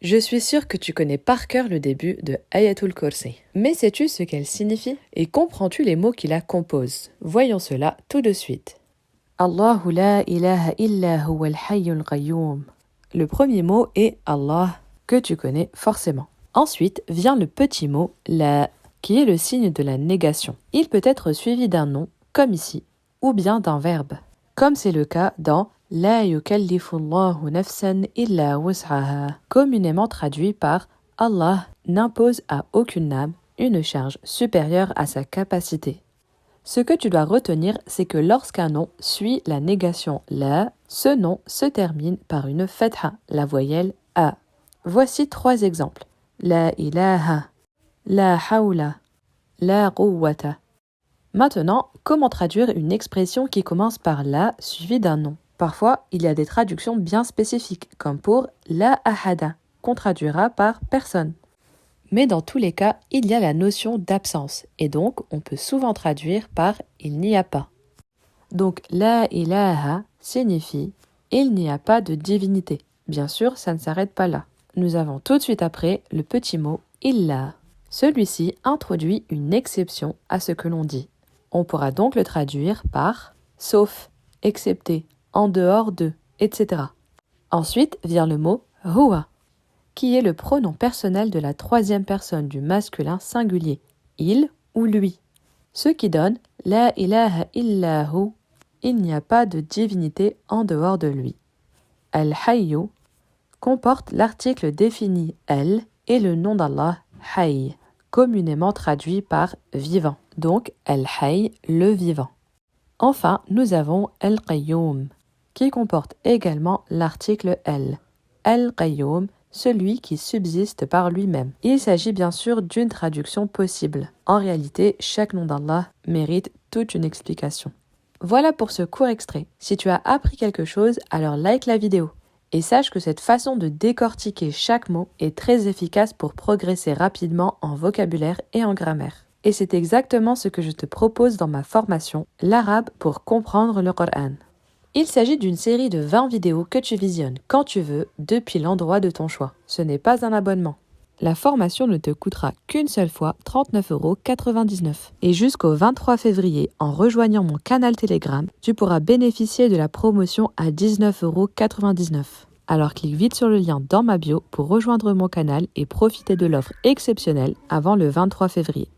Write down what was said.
Je suis sûre que tu connais par cœur le début de Ayatul Kursi. Mais sais-tu ce qu'elle signifie? Et comprends-tu les mots qui la composent? Voyons cela tout de suite. Allahu la ilaha illa huwa al-hayyul qayyum. Le premier mot est Allah, que tu connais forcément. Ensuite vient le petit mot la, qui est le signe de la négation. Il peut être suivi d'un nom, comme ici, ou bien d'un verbe, comme c'est le cas dans La yukallifu Allahu nafsan illa wus'aha, communément traduit par Allah n'impose à aucune âme une charge supérieure à sa capacité. Ce que tu dois retenir, c'est que lorsqu'un nom suit la négation la, ce nom se termine par une fatha, la voyelle a. Voici 3 exemples. La ilaha, la hawla, la quwwata. Maintenant, comment traduire une expression qui commence par la suivie d'un nom? Parfois, il y a des traductions bien spécifiques, comme pour la ahada, qu'on traduira par personne. Mais dans tous les cas, il y a la notion d'absence, et donc on peut souvent traduire par il n'y a pas. Donc la ilaha signifie il n'y a pas de divinité. Bien sûr, ça ne s'arrête pas là. Nous avons tout de suite après le petit mot illa. Celui-ci introduit une exception à ce que l'on dit. On pourra donc le traduire par sauf, excepté, en dehors de, etc. Ensuite vient le mot huwa, qui est le pronom personnel de la troisième personne du masculin singulier, il ou lui. Ce qui donne la ilaha illa hu, il n'y a pas de divinité en dehors de lui. Al-hayyu comporte l'article défini al et le nom d'Allah hayy, communément traduit par vivant, donc al-hayy, le vivant. Enfin, nous avons al-qayyum, qui comporte également l'article al. Al-qayyum, celui qui subsiste par lui-même. Il s'agit bien sûr d'une traduction possible. En réalité, chaque nom d'Allah mérite toute une explication. Voilà pour ce court extrait. Si tu as appris quelque chose, alors like la vidéo. Et sache que cette façon de décortiquer chaque mot est très efficace pour progresser rapidement en vocabulaire et en grammaire. Et c'est exactement ce que je te propose dans ma formation, l'arabe pour comprendre le Coran. Il s'agit d'une série de 20 vidéos que tu visionnes quand tu veux, depuis l'endroit de ton choix. Ce n'est pas un abonnement. La formation ne te coûtera qu'une seule fois 39,99 €. Et jusqu'au 23 février, en rejoignant mon canal Telegram, tu pourras bénéficier de la promotion à 19,99 €. Alors clique vite sur le lien dans ma bio pour rejoindre mon canal et profiter de l'offre exceptionnelle avant le 23 février.